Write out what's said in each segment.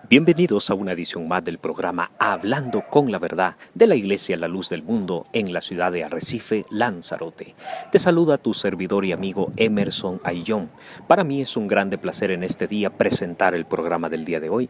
Bienvenidos a una edición más del programa Hablando con la Verdad de la Iglesia La Luz del Mundo en la ciudad de Arrecife, Lanzarote. Te saluda tu servidor y amigo Emerson Ayllón. Para mí es un grande placer en este día presentar el programa del día de hoy,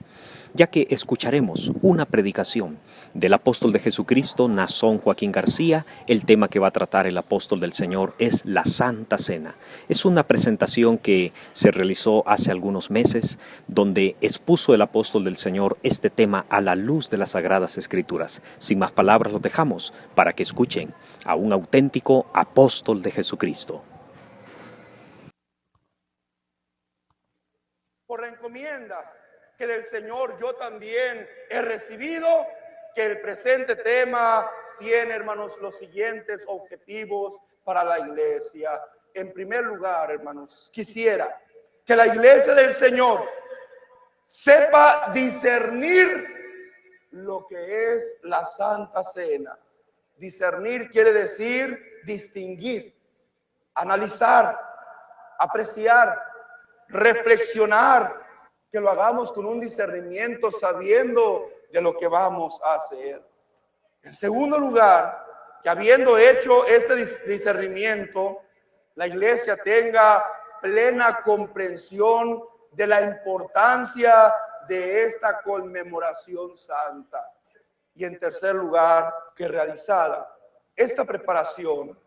ya que escucharemos una predicación del apóstol de Jesucristo, Nazón Joaquín García. El tema que va a tratar el apóstol del Señor es la Santa Cena. Es una presentación que se realizó hace algunos meses, donde expuso el apóstol del Señor este tema a la luz de las Sagradas Escrituras. Sin más palabras, los dejamos para que escuchen a un auténtico apóstol de Jesucristo. Por la encomienda que del Señor yo también he recibido, que el presente tema tiene, hermanos, los siguientes objetivos para la iglesia. En primer lugar, hermanos, quisiera que la iglesia del Señor sepa discernir lo que es la Santa Cena. Discernir quiere decir distinguir, analizar, apreciar, reflexionar, que lo hagamos con un discernimiento sabiendo de lo que vamos a hacer. En segundo lugar, que habiendo hecho este discernimiento, la iglesia tenga plena comprensión de la importancia de esta conmemoración santa. Y en tercer lugar, que realizada esta preparación,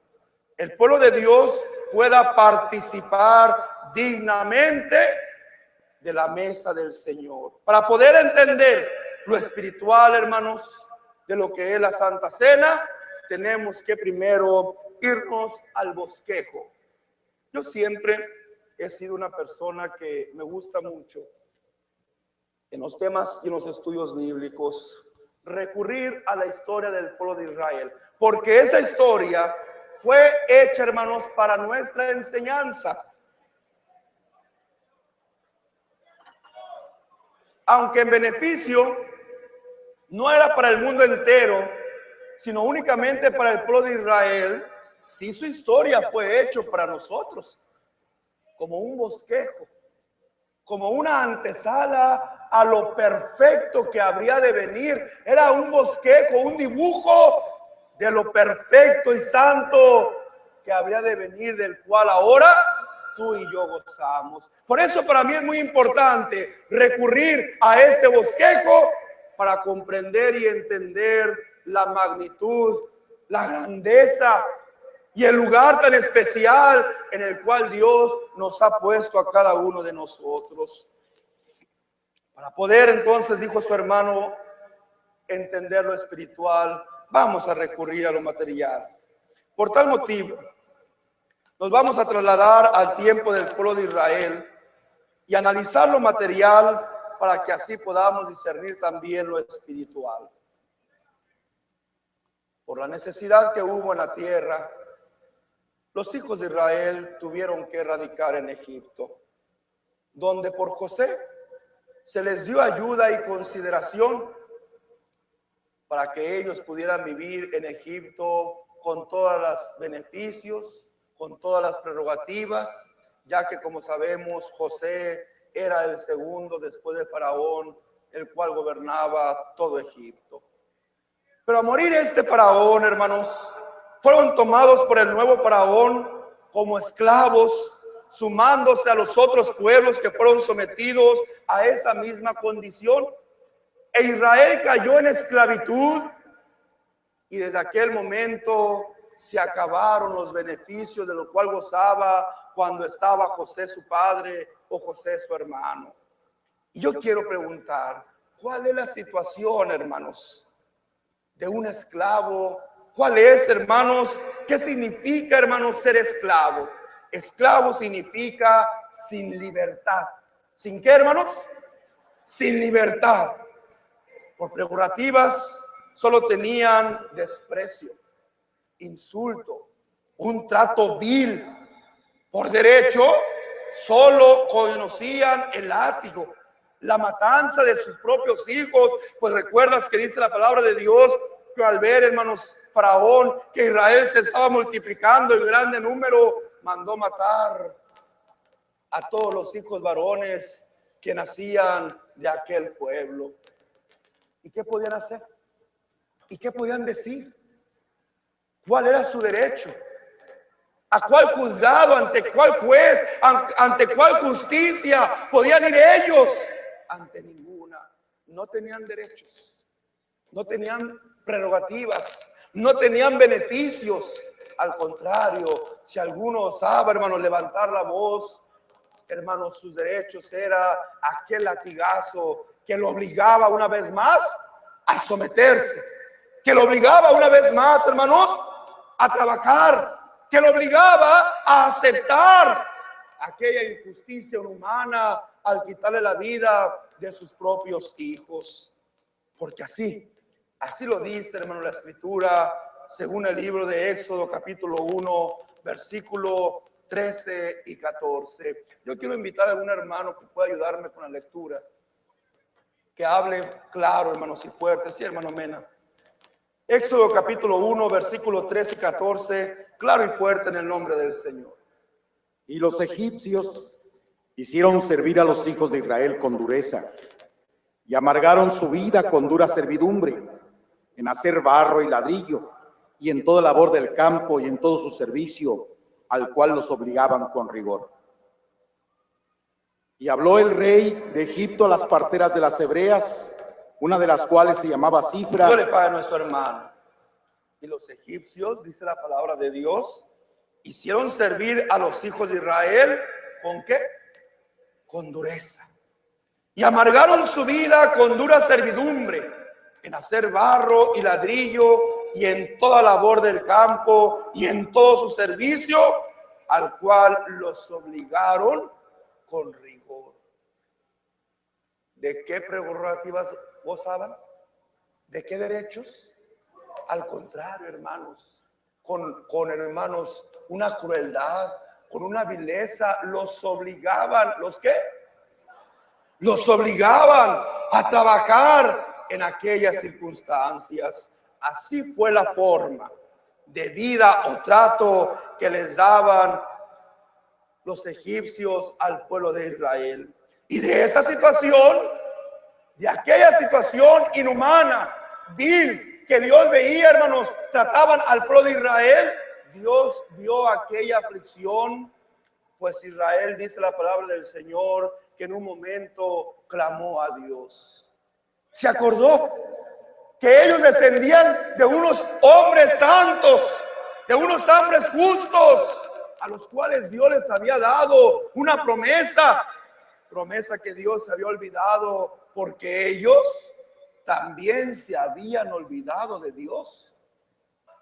el pueblo de Dios pueda participar dignamente de la mesa del Señor. Para poder entender lo espiritual, hermanos, de lo que es la Santa Cena, tenemos que primero irnos al bosquejo. Yo siempre he sido una persona que me gusta mucho en los temas y en los estudios bíblicos recurrir a la historia del pueblo de Israel, porque esa historia fue hecha, hermanos, para nuestra enseñanza. Aunque en beneficio no era para el mundo entero, sino únicamente para el pueblo de Israel, sí, su historia fue hecha para nosotros, como un bosquejo, como una antesala a lo perfecto que habría de venir. Era un bosquejo, un dibujo de lo perfecto y santo que habría de venir, del cual ahora tú y yo gozamos. Por eso para mí es muy importante recurrir a este bosquejo para comprender y entender la magnitud, la grandeza y el lugar tan especial en el cual Dios nos ha puesto a cada uno de nosotros. Para poder entonces, dijo su hermano, entender lo espiritual, vamos a recurrir a lo material. Por tal motivo, nos vamos a trasladar al tiempo del pueblo de Israel y analizar lo material para que así podamos discernir también lo espiritual. Por la necesidad que hubo en la tierra, los hijos de Israel tuvieron que radicar en Egipto, donde por José se les dio ayuda y consideración para que ellos pudieran vivir en Egipto con todos los beneficios, con todas las prerrogativas, ya que, como sabemos, José era el segundo después de Faraón, el cual gobernaba todo Egipto. Pero a morir este Faraón, hermanos, fueron tomados por el nuevo Faraón como esclavos, sumándose a los otros pueblos que fueron sometidos a esa misma condición. E Israel cayó en esclavitud y desde aquel momento se acabaron los beneficios de lo cual gozaba cuando estaba José su padre o José su hermano. Y yo quiero preguntar, ¿cuál es la situación, hermanos, de un esclavo? ¿Cuál es, hermanos? ¿Qué significa, hermanos, ser esclavo? Esclavo significa sin libertad. ¿Sin qué, hermanos? Sin libertad. Por prerrogativas solo tenían desprecio, insulto, un trato vil. Por derecho solo conocían el látigo, la matanza de sus propios hijos. Pues recuerdas que dice la palabra de Dios que al ver, hermanos, Faraón, que Israel se estaba multiplicando en grande número, mandó matar a todos los hijos varones que nacían de aquel pueblo. ¿Y qué podían hacer? ¿Y qué podían decir? ¿Cuál era su derecho? ¿A cuál juzgado, ante cuál juez, ante cuál justicia podían ir ellos? Ante ninguna. No tenían derechos, no tenían prerrogativas, no tenían beneficios. Al contrario, si alguno osaba, hermanos, levantar la voz, hermanos, sus derechos era aquel latigazo que lo obligaba una vez más a someterse, que lo obligaba una vez más, hermanos, a trabajar, que lo obligaba a aceptar aquella injusticia humana al quitarle la vida de sus propios hijos. Porque así lo dice, hermano, la Escritura, según el libro de Éxodo, capítulo 1, versículo 13 y 14. Yo quiero invitar a algún hermano que pueda ayudarme con la lectura, que hable claro, hermanos, y fuerte. Sí, hermano Mena. Éxodo capítulo 1, versículo 13 y 14, claro y fuerte en el nombre del Señor. Y los egipcios hicieron servir a los hijos de Israel con dureza y amargaron su vida con dura servidumbre en hacer barro y ladrillo y en toda labor del campo y en todo su servicio, al cual los obligaban con rigor. Y habló el rey de Egipto a las parteras de las hebreas, una de las cuales se llamaba Cifra. Dios le pague a nuestro hermano. Y los egipcios, dice la palabra de Dios, hicieron servir a los hijos de Israel, ¿con qué? Con dureza. Y amargaron su vida con dura servidumbre, en hacer barro y ladrillo, y en toda labor del campo, y en todo su servicio, al cual los obligaron con rigor. ¿De qué prerrogativas gozaban? ¿De qué derechos? Al contrario, hermanos, con hermanos, una crueldad, con una vileza, los obligaban. ¿Los qué? Los obligaban a trabajar en aquellas circunstancias. Así fue la forma de vida o trato que les daban los egipcios al pueblo de Israel. Y de esa situación, de aquella situación inhumana, vil, que Dios veía, hermanos, trataban al pueblo de Israel, Dios vio aquella aflicción, pues Israel, dice la palabra del Señor, que en un momento clamó a Dios. Se acordó que ellos descendían de unos hombres santos, de unos hombres justos, a los cuales Dios les había dado una promesa que Dios se había olvidado, porque ellos también se habían olvidado de Dios.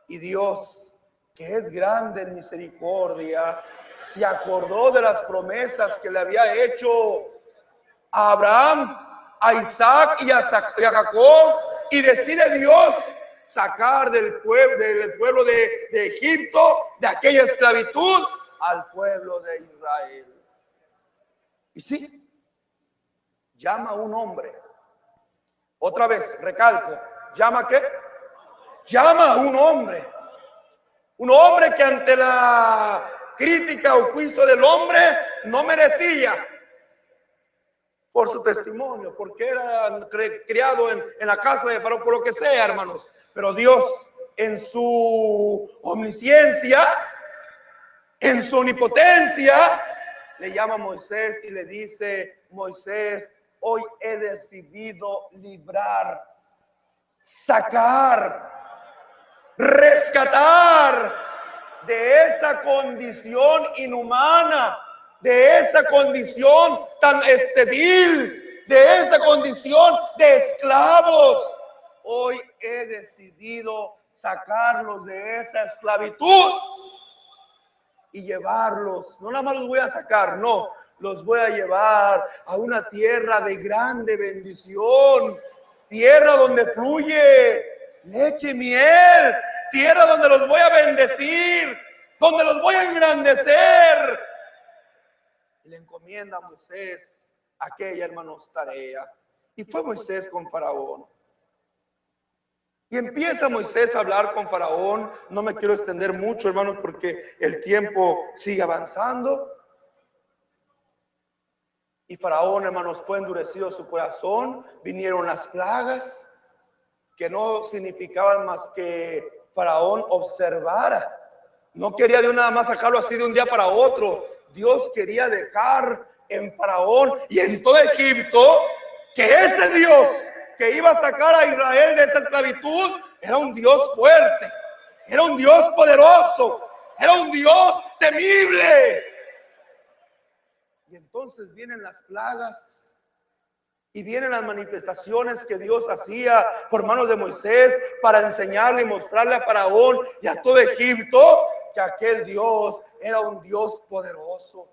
Y Dios, que es grande en misericordia, se acordó de las promesas que le había hecho a Abraham, a Isaac y a Jacob, y decide Dios sacar del pueblo de Egipto, de aquella esclavitud, al pueblo de Israel. Y sí, llama a un hombre. Otra vez, recalco, ¿llama a qué? Llama a un hombre que ante la crítica o juicio del hombre no merecía, por su testimonio, porque era criado en la casa de Faraón, por lo que sea, hermanos. Pero Dios, en su omnisciencia, en su omnipotencia, le llama a Moisés y le dice: Moisés, hoy he decidido librar, sacar, rescatar de esa condición inhumana, de esa condición tan vil, de esa condición de esclavos. Hoy he decidido sacarlos de esa esclavitud y llevarlos. No nada más los voy a sacar, no, los voy a llevar a una tierra de grande bendición, tierra donde fluye leche y miel, tierra donde los voy a bendecir, donde los voy a engrandecer. Y le encomienda a Moisés aquella, hermanos, tarea. Y fue Moisés con Faraón. Y empieza Moisés a hablar con Faraón. No me quiero extender mucho, hermanos, porque el tiempo sigue avanzando. Y Faraón, hermanos, fue endurecido su corazón. Vinieron las plagas que no significaban más que Faraón observara. No quería Dios nada más sacarlo así de un día para otro. Dios quería dejar en Faraón y en todo Egipto que ese Dios que iba a sacar a Israel de esa esclavitud era un Dios fuerte, era un Dios poderoso, era un Dios temible. Y entonces vienen las plagas y vienen las manifestaciones que Dios hacía por manos de Moisés para enseñarle y mostrarle a Faraón y a todo Egipto que aquel Dios era un Dios poderoso.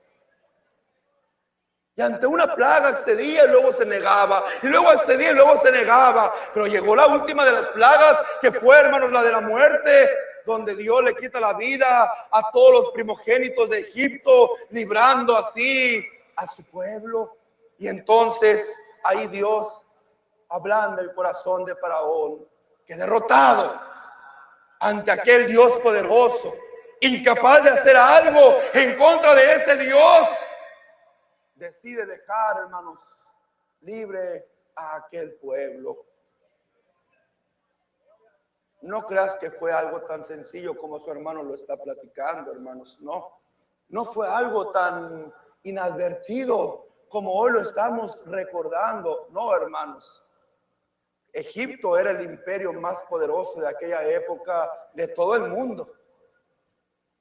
Y ante una plaga accedía y luego se negaba, y luego accedía y luego se negaba. Pero llegó la última de las plagas, que fue, hermanos, la de la muerte, donde Dios le quita la vida a todos los primogénitos de Egipto, librando así a su pueblo. Y entonces ahí Dios ablanda el corazón de Faraón, que derrotado ante aquel Dios poderoso, incapaz de hacer algo en contra de ese Dios, decide dejar, hermanos, libre a aquel pueblo. No creas que fue algo tan sencillo como su hermano lo está platicando, hermanos. No fue algo tan inadvertido como hoy lo estamos recordando. No, hermanos. Egipto era el imperio más poderoso de aquella época de todo el mundo.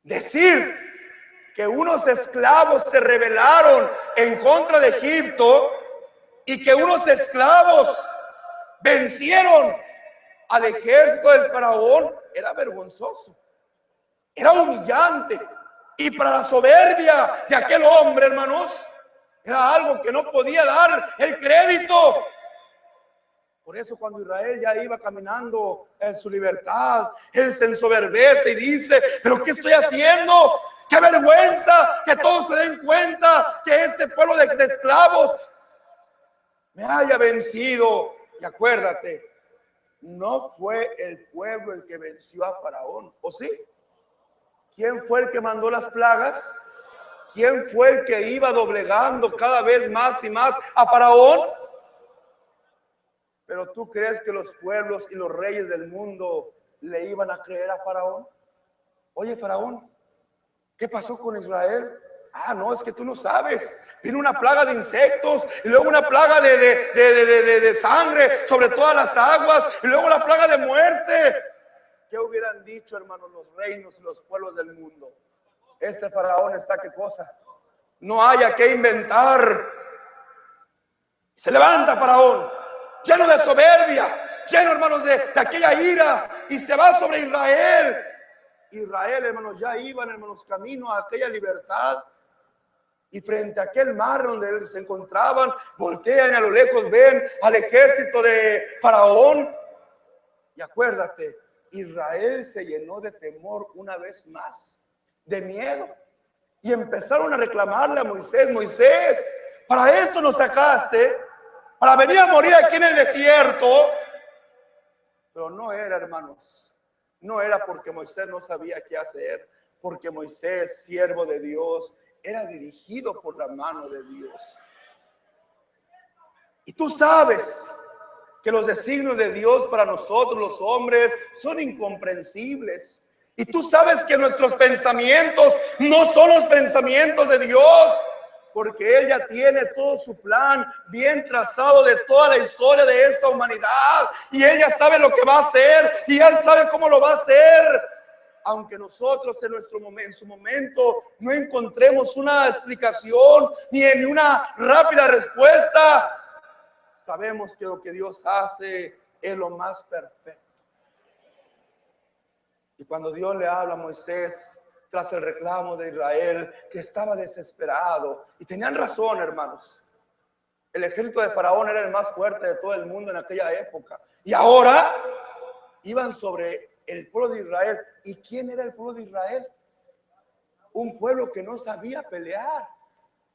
Decir que unos esclavos se rebelaron en contra de Egipto y que unos esclavos vencieron al ejército del faraón era vergonzoso, era humillante, y para la soberbia de aquel hombre, hermanos, era algo que no podía dar el crédito. Por eso cuando Israel ya iba caminando en su libertad, él se ensoberbece y dice: ¿pero qué estoy haciendo? ¡Qué vergüenza! Que todos se den cuenta que este pueblo de esclavos me haya vencido. Y acuérdate, no fue el pueblo el que venció a Faraón, ¿o sí? ¿Quién fue el que mandó las plagas? ¿Quién fue el que iba doblegando cada vez más y más a Faraón? Pero ¿tú crees que los pueblos y los reyes del mundo le iban a creer a Faraón? Oye, Faraón, ¿qué pasó con Israel? No, es que tú no sabes. Vino una plaga de insectos y luego una plaga de sangre sobre todas las aguas y luego la plaga de muerte. ¿Qué hubieran dicho, hermanos, los reinos y los pueblos del mundo? Este Faraón está, ¿qué cosa? No haya que inventar. Se levanta Faraón, lleno de soberbia, lleno, hermanos, de aquella ira, y se va sobre Israel. Israel, hermanos, ya iban, hermanos, camino a aquella libertad, y frente a aquel mar donde se encontraban, voltean y a lo lejos ven al ejército de Faraón. Y acuérdate, Israel se llenó de temor una vez más, de miedo, y empezaron a reclamarle a Moisés: Moisés, para esto nos sacaste, para venir a morir aquí en el desierto. Pero no era, hermanos, no era porque Moisés no sabía qué hacer, porque Moisés, siervo de Dios, era dirigido por la mano de Dios. Y tú sabes que los designios de Dios para nosotros los hombres son incomprensibles. Y tú sabes que nuestros pensamientos no son los pensamientos de Dios, porque Él ya tiene todo su plan bien trazado de toda la historia de esta humanidad, y Él ya sabe lo que va a hacer y Él sabe cómo lo va a hacer. Aunque nosotros en su momento no encontremos una explicación ni en una rápida respuesta, sabemos que lo que Dios hace es lo más perfecto. Y cuando Dios le habla a Moisés tras el reclamo de Israel, que estaba desesperado, y tenían razón, hermanos, el ejército de Faraón era el más fuerte de todo el mundo en aquella época, y ahora iban sobre el pueblo de Israel. ¿Y quién era el pueblo de Israel? Un pueblo que no sabía pelear,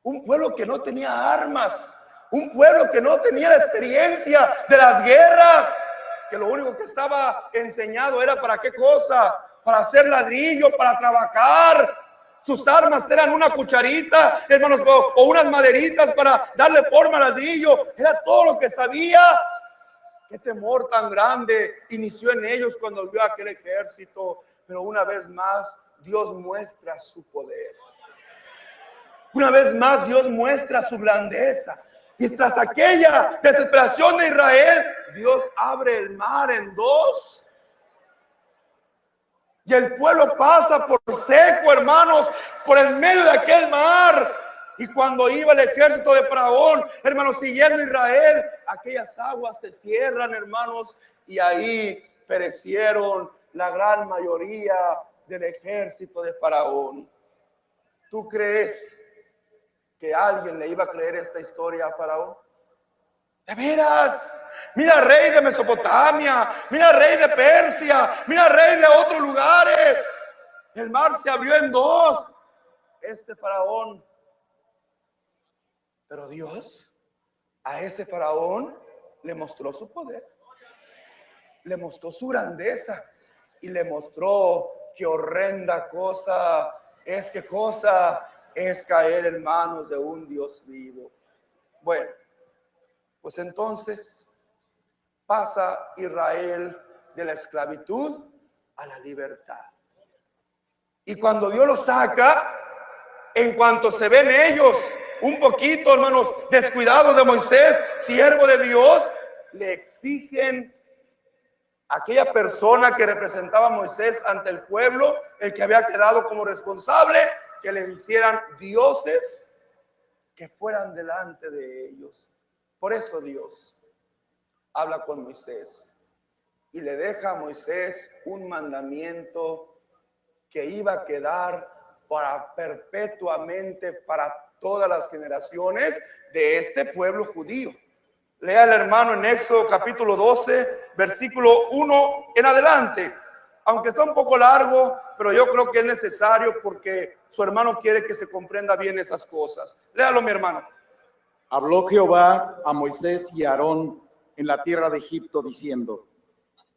un pueblo que no tenía armas, un pueblo que no tenía la experiencia de las guerras, que lo único que estaba enseñado era para qué cosa, para hacer ladrillo, para trabajar. Sus armas eran una cucharita, hermanos, o unas maderitas para darle forma al ladrillo. Era todo lo que sabía. Qué temor tan grande inició en ellos cuando vio aquel ejército. Pero una vez más, Dios muestra su poder. Una vez más, Dios muestra su grandeza. Y tras aquella desesperación de Israel, Dios abre el mar en dos. Y el pueblo pasa por seco, hermanos, por el medio de aquel mar. Y cuando iba el ejército de Faraón, hermanos, siguiendo a Israel, aquellas aguas se cierran, hermanos, y ahí perecieron la gran mayoría del ejército de Faraón. ¿Tú crees que alguien le iba a creer esta historia a Faraón? ¿De veras? Mira, rey de Mesopotamia, mira, rey de Persia, mira, rey de otros lugares. El mar se abrió en dos. Este Faraón. Pero Dios a ese Faraón le mostró su poder, le mostró su grandeza y le mostró qué horrenda cosa es caer en manos de un Dios vivo. Bueno, pues entonces pasa Israel de la esclavitud a la libertad. Y cuando Dios los saca, en cuanto se ven ellos un poquito, hermanos, descuidados de Moisés, siervo de Dios, le exigen a aquella persona que representaba a Moisés ante el pueblo, el que había quedado como responsable, que le hicieran dioses que fueran delante de ellos. Por eso Dios habla con Moisés y le deja a Moisés un mandamiento que iba a quedar para perpetuamente para todas las generaciones de este pueblo judío. Lea el hermano en Éxodo capítulo 12, versículo 1 en adelante. Aunque está un poco largo, pero yo creo que es necesario porque su hermano quiere que se comprenda bien esas cosas. Léalo, mi hermano. Habló Jehová a Moisés y a Aarón en la tierra de Egipto, diciendo: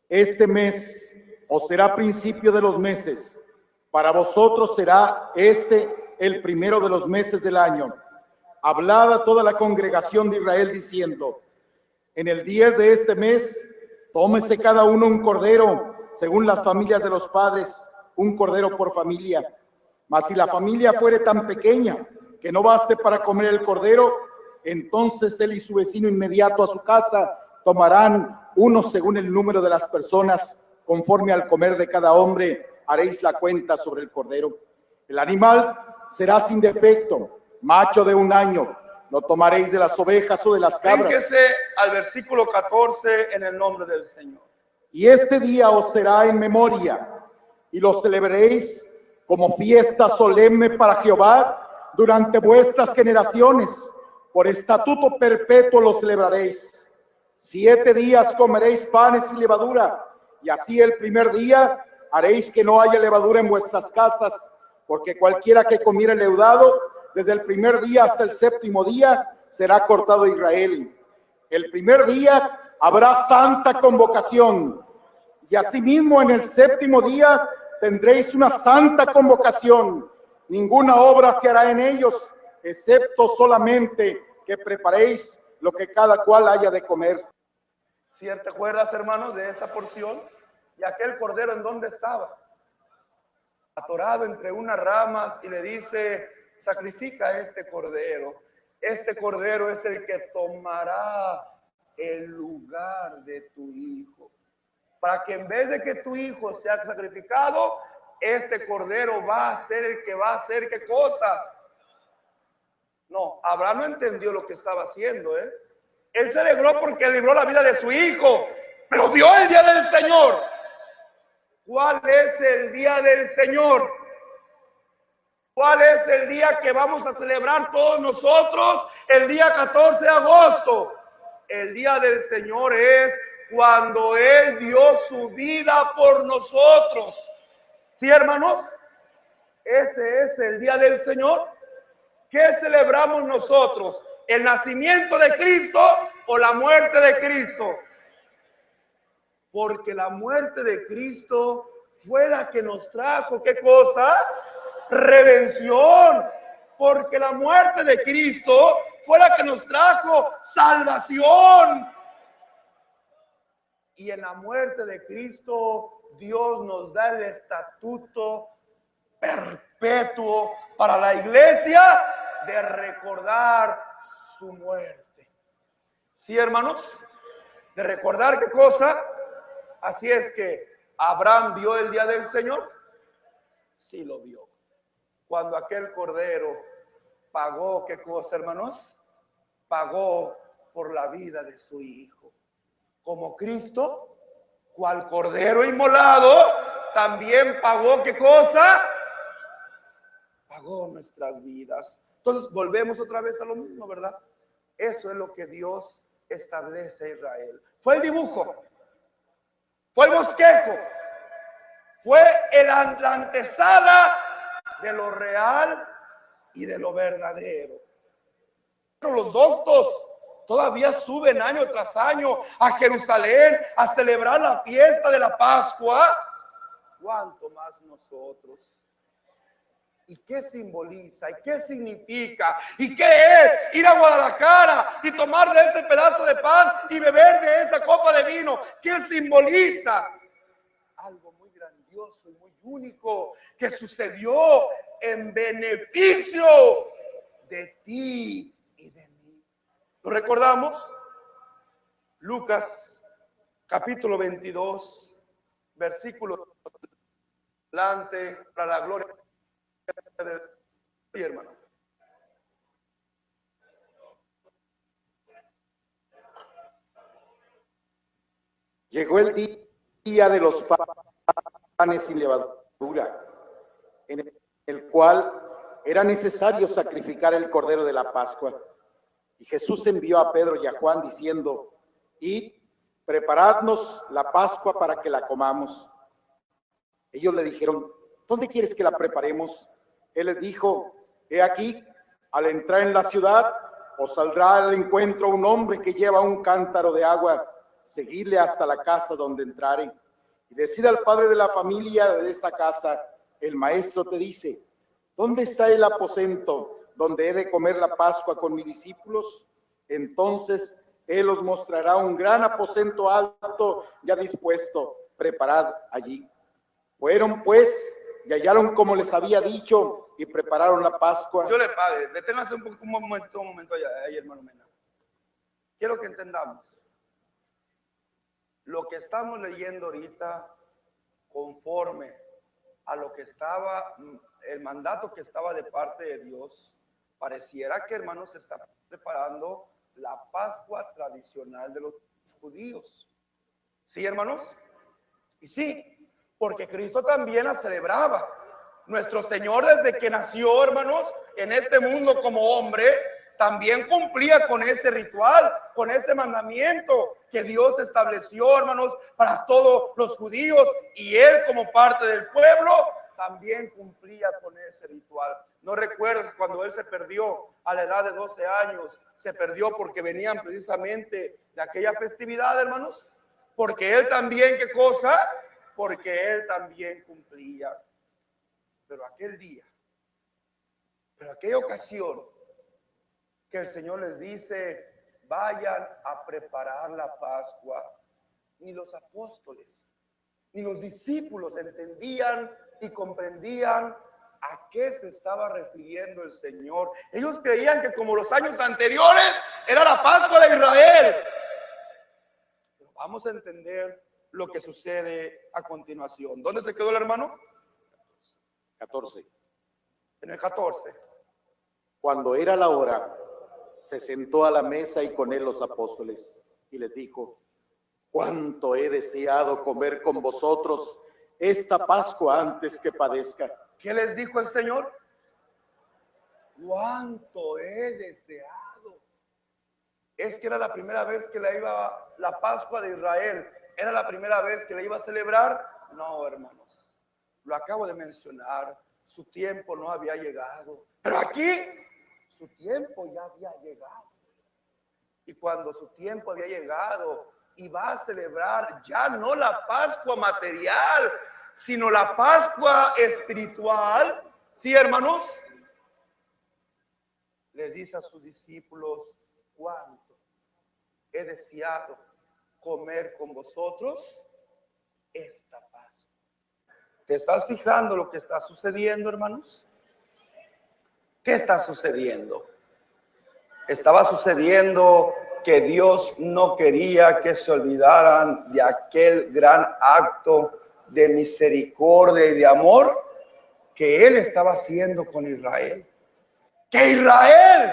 este mes os será principio de los meses, para vosotros será el primero de los meses del año. Hablad a toda la congregación de Israel diciendo: en el 10 de este mes, tómese cada uno un cordero, según las familias de los padres, un cordero por familia. Mas si la familia fuere tan pequeña que no baste para comer el cordero, entonces él y su vecino inmediato a su casa tomarán uno según el número de las personas, conforme al comer de cada hombre haréis la cuenta sobre el cordero. El animal será sin defecto, macho de 1 año. No tomaréis de las ovejas o de las cabras. Bríquese al versículo 14 en el nombre del Señor. Y este día os será en memoria, y lo celebraréis como fiesta solemne para Jehová durante vuestras generaciones. Por estatuto perpetuo lo celebraréis. 7 días comeréis panes y levadura, y así el primer día haréis que no haya levadura en vuestras casas, porque cualquiera que comiere leudado, desde el primer día hasta el 7º día, será cortado de Israel. El primer día habrá santa convocación, y asimismo en el 7º día tendréis una santa convocación. Ninguna obra se hará en ellos, excepto solamente que preparéis lo que cada cual haya de comer. ¿Sí te acuerdas, hermanos, de esa porción? Y aquel cordero, ¿en dónde estaba? Atorado entre unas ramas, y le dice: sacrifica este cordero. Este cordero es el que tomará el lugar de tu hijo. Para que en vez de que tu hijo sea sacrificado, este cordero va a ser el que va a hacer ¿qué cosa? No, Abraham no entendió lo que estaba haciendo, Él se alegró porque libró la vida de su hijo, pero vio el día del Señor. ¿Cuál es el día del Señor? ¿Cuál es el día que vamos a celebrar todos nosotros? El día 14 de agosto. El día del Señor es cuando Él dio su vida por nosotros. ¿Sí, hermanos? Ese es el día del Señor. ¿Qué celebramos nosotros? ¿El nacimiento de Cristo o la muerte de Cristo? Porque la muerte de Cristo fue la que nos trajo, ¿qué cosa? redención, porque la muerte de Cristo fue la que nos trajo salvación. Y en la muerte de Cristo, Dios nos da el estatuto perpetuo para la iglesia de recordar su muerte. ¿Sí, hermanos? De recordar qué cosa. Así es que Abraham vio el día del Señor. Sí lo vio. Cuando aquel cordero pagó, ¿qué cosa, hermanos? Pagó por la vida de su hijo. Como Cristo, cual cordero inmolado, también pagó, ¿qué cosa? Pagó nuestras vidas. Entonces volvemos otra vez a lo mismo, ¿verdad? Eso es lo que Dios establece a Israel. Fue el dibujo, fue el bosquejo, fue la antesala de lo real y de lo verdadero. Pero los doctos todavía suben año tras año a Jerusalén a celebrar la fiesta de la Pascua. ¿Cuánto más nosotros? ¿Y qué simboliza? ¿Y qué significa? ¿Y qué es ir a Guadalajara y tomar de ese pedazo de pan y beber de esa copa de vino? ¿Qué simboliza? Algo muy grandioso y muy único que sucedió en beneficio de ti y de mí. ¿Lo recordamos? Lucas capítulo 22, versículo delante para la gloria de mi hermano. Llegó el día de los panes sin levadura, en el cual era necesario sacrificar el cordero de la Pascua. Y Jesús envió a Pedro y a Juan diciendo: id, preparadnos la Pascua para que la comamos. Ellos le dijeron: ¿dónde quieres que la preparemos? Él les dijo: he aquí, al entrar en la ciudad, os saldrá al encuentro un hombre que lleva un cántaro de agua. Seguidle hasta la casa donde entrare. Y decid al padre de la familia de esa casa: el maestro te dice, ¿dónde está el aposento donde he de comer la Pascua con mis discípulos? Entonces él os mostrará un gran aposento alto ya dispuesto. Preparad allí. Fueron pues y hallaron como les había dicho y prepararon la Pascua. Yo le pague, deténgase un momento ahí, hermano Mena. Quiero que entendamos. Lo que estamos leyendo ahorita, conforme a lo que estaba, el mandato que estaba de parte de Dios, pareciera que, hermanos, se está preparando la Pascua tradicional de los judíos. ¿Sí, hermanos? Y sí, porque Cristo también la celebraba. Nuestro Señor, desde que nació, hermanos, en este mundo como hombre, también cumplía con ese ritual, con ese mandamiento que Dios estableció, hermanos, para todos los judíos, y él, como parte del pueblo, también cumplía con ese ritual. ¿No recuerdas cuando él se perdió a la edad de 12 años? Se perdió porque venían precisamente de aquella festividad, hermanos. Porque él también, ¿qué cosa? Porque él también cumplía. Pero aquel día, pero aquella ocasión que el Señor les dice: vayan a preparar la Pascua, ni los apóstoles ni los discípulos entendían y comprendían a qué se estaba refiriendo el Señor. Ellos creían que, como los años anteriores, era la Pascua de Israel. Pero vamos a entender lo que sucede a continuación. ¿Dónde se quedó el hermano? 14. En el 14. Cuando era la hora, se sentó a la mesa y con él los apóstoles, y les dijo: cuánto he deseado comer con vosotros esta Pascua antes que padezca. ¿Qué les dijo el Señor? Cuánto he deseado. Es que era la primera vez que la Pascua de Israel, era la primera vez que la iba a celebrar. No, hermanos, lo acabo de mencionar, su tiempo no había llegado, pero aquí su tiempo ya había llegado. Y cuando su tiempo había llegado, iba a celebrar ya no la Pascua material, sino la Pascua espiritual. Sí, hermanos, les dice a sus discípulos: cuánto he deseado comer con vosotros esta Pascua. ¿Te estás fijando lo que está sucediendo, hermanos? ¿Qué está sucediendo? Estaba sucediendo que Dios no quería que se olvidaran de aquel gran acto de misericordia y de amor que Él estaba haciendo con Israel. Que Israel,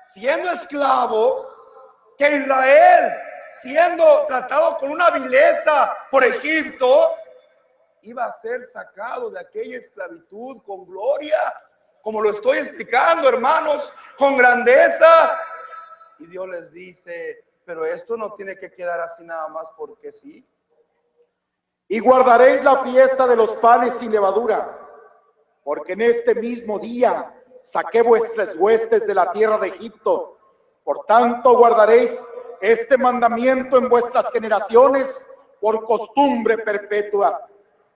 siendo esclavo, que Israel, siendo tratado con una vileza por Egipto, iba a ser sacado de aquella esclavitud con gloria, como lo estoy explicando, hermanos, con grandeza. Y Dios les dice: pero esto no tiene que quedar así nada más porque sí. Y guardaréis la fiesta de los panes sin levadura, porque en este mismo día saqué vuestras huestes de la tierra de Egipto. Por tanto, guardaréis este mandamiento en vuestras generaciones por costumbre perpetua.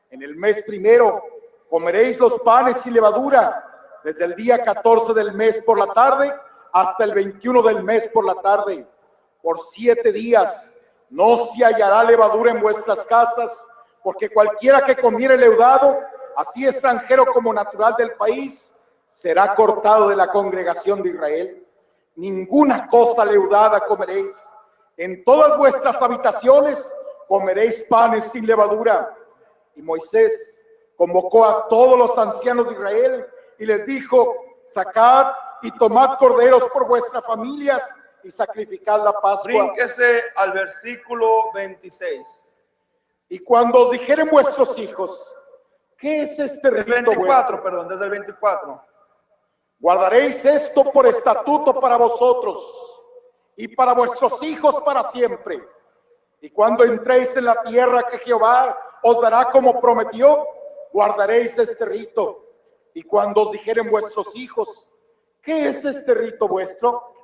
En el mes primero comeréis los panes sin levadura, desde el día 14 del mes por la tarde hasta el 21 del mes por la tarde. Por 7 días no se hallará levadura en vuestras casas, porque cualquiera que comiere leudado, así extranjero como natural del país, será cortado de la congregación de Israel. Ninguna cosa leudada comeréis. En todas vuestras habitaciones comeréis panes sin levadura. Y Moisés convocó a todos los ancianos de Israel y les dijo: sacad y tomad corderos por vuestras familias y sacrificad la Pascua. Brínquese al versículo 26. Y cuando os dijeren vuestros hijos: ¿qué es este rito 24, vuestro? perdón, desde el 24. Guardaréis esto por estatuto para vosotros y para vuestros hijos para siempre. Y cuando entréis en la tierra que Jehová os dará como prometió, guardaréis este rito. Y cuando os dijeren vuestros hijos: ¿qué es este rito vuestro?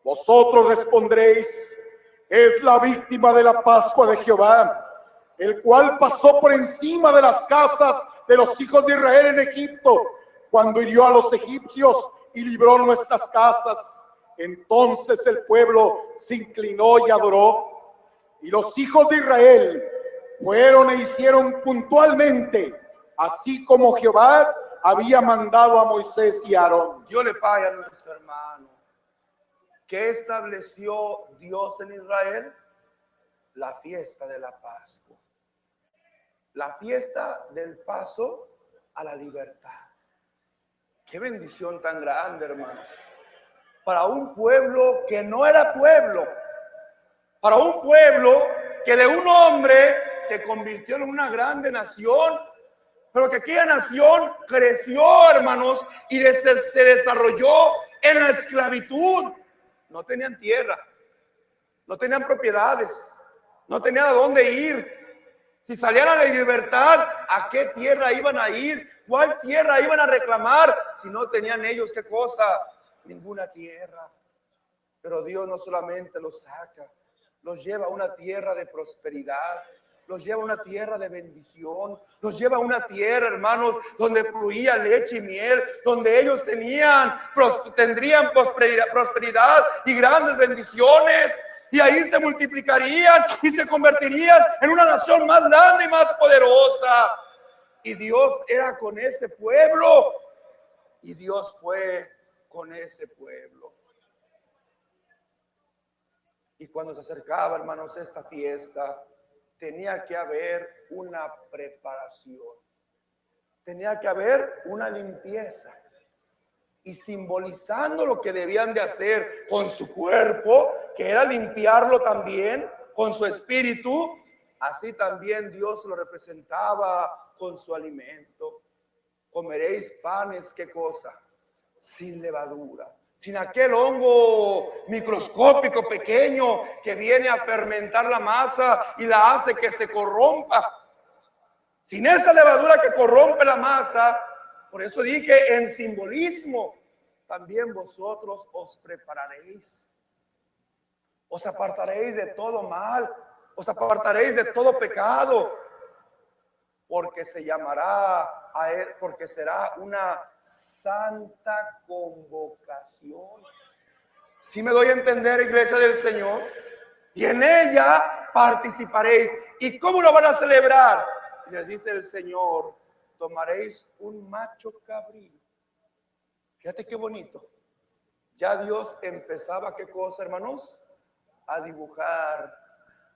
Vosotros responderéis: es la víctima de la Pascua de Jehová, el cual pasó por encima de las casas de los hijos de Israel en Egipto, cuando hirió a los egipcios y libró nuestras casas. Entonces el pueblo se inclinó y adoró. Y los hijos de Israel fueron e hicieron puntualmente, así como Jehová había mandado a Moisés y a Aarón. Dios le pague a nuestro hermano. ¿Qué estableció Dios en Israel? La fiesta de la Pascua. La fiesta del paso a la libertad. Qué bendición tan grande, hermanos. Para un pueblo que no era pueblo. Para un pueblo que de un hombre se convirtió en una grande nación, pero que aquella nación creció, hermanos, y se desarrolló en la esclavitud. No tenían tierra, no tenían propiedades, no tenían a dónde ir. Si salían a la libertad, ¿a qué tierra iban a ir? ¿Cuál tierra iban a reclamar si no tenían ellos qué cosa? Ninguna tierra. Pero Dios no solamente los saca, los lleva a una tierra de prosperidad, los lleva a una tierra de bendición, los lleva a una tierra, hermanos, donde fluía leche y miel, donde ellos tendrían prosperidad y grandes bendiciones, y ahí se multiplicarían y se convertirían en una nación más grande y más poderosa. Y Dios era con ese pueblo, y Dios fue con ese pueblo. Y cuando se acercaba, hermanos, esta fiesta, tenía que haber una preparación, tenía que haber una limpieza, y simbolizando lo que debían de hacer con su cuerpo, que era limpiarlo también con su espíritu, así también Dios lo representaba con su alimento. Comeréis panes, ¿qué cosa? Sin levadura, sin aquel hongo microscópico pequeño que viene a fermentar la masa y la hace que se corrompa. Sin esa levadura que corrompe la masa. Por eso dije en simbolismo, también vosotros os prepararéis, os apartaréis de todo mal, os apartaréis de todo pecado. porque se llamará a él, porque será una santa convocación. ¿Sí me doy a entender, iglesia del Señor? Y en ella participaréis. ¿Y cómo lo van a celebrar? Les dice el Señor, tomaréis un macho cabrío. Fíjate qué bonito. Ya Dios empezaba, ¿qué cosa, hermanos? A dibujar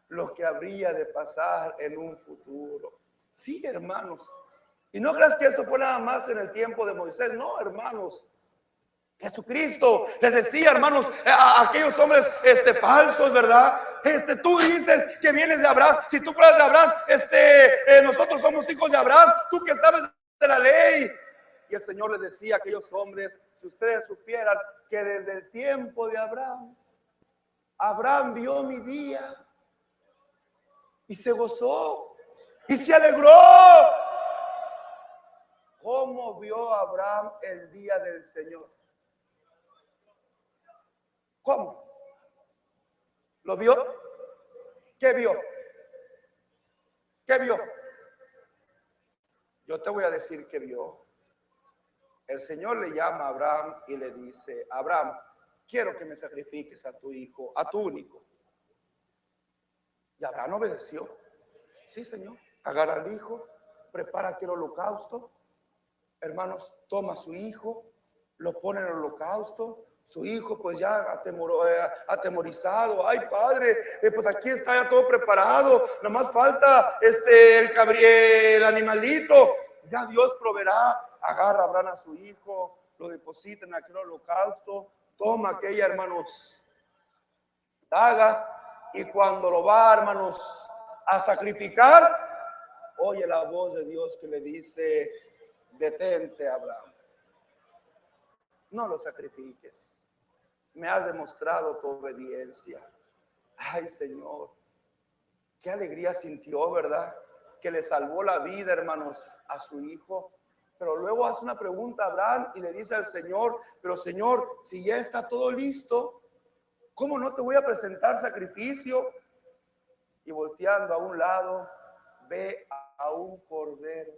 lo que habría de pasar en un futuro. Sí, hermanos. Y no creas que esto fue nada más en el tiempo de Moisés. No, hermanos. Jesucristo les decía, hermanos, a aquellos hombres falsos, ¿verdad? Tú dices que vienes de Abraham. Si tú fueras de Abraham, nosotros somos hijos de Abraham. Tú que sabes de la ley. Y el Señor les decía a aquellos hombres, si ustedes supieran que desde el tiempo de Abraham, Abraham vio mi día y se gozó y se alegró. ¿Cómo vio Abraham el día del Señor? ¿Cómo? ¿Lo vio? ¿Qué vio? ¿Qué vio? Yo te voy a decir qué vio. El Señor le llama a Abraham y le dice, Abraham, quiero que me sacrifiques a tu hijo, a tu único. Y Abraham obedeció. Sí, Señor. Agarra al hijo, prepara aquel holocausto. Hermanos, toma a su hijo, lo pone en el holocausto. Su hijo pues ya atemorizado. Ay, padre, pues aquí está ya todo preparado. Nada más falta el animalito. Ya Dios proveerá. Agarra a Abraham a su hijo, lo deposita en aquel holocausto. Toma aquella, hermanos, daga. Y cuando lo va, hermanos, a sacrificar, oye la voz de Dios que le dice, detente, Abraham. No lo sacrifiques. Me has demostrado tu obediencia. Ay, Señor, qué alegría sintió, ¿verdad? Que le salvó la vida, hermanos, a su hijo. Pero luego hace una pregunta a Abraham y le dice al Señor, pero Señor, si ya está todo listo, ¿cómo no te voy a presentar sacrificio? Y volteando a un lado, ve a un cordero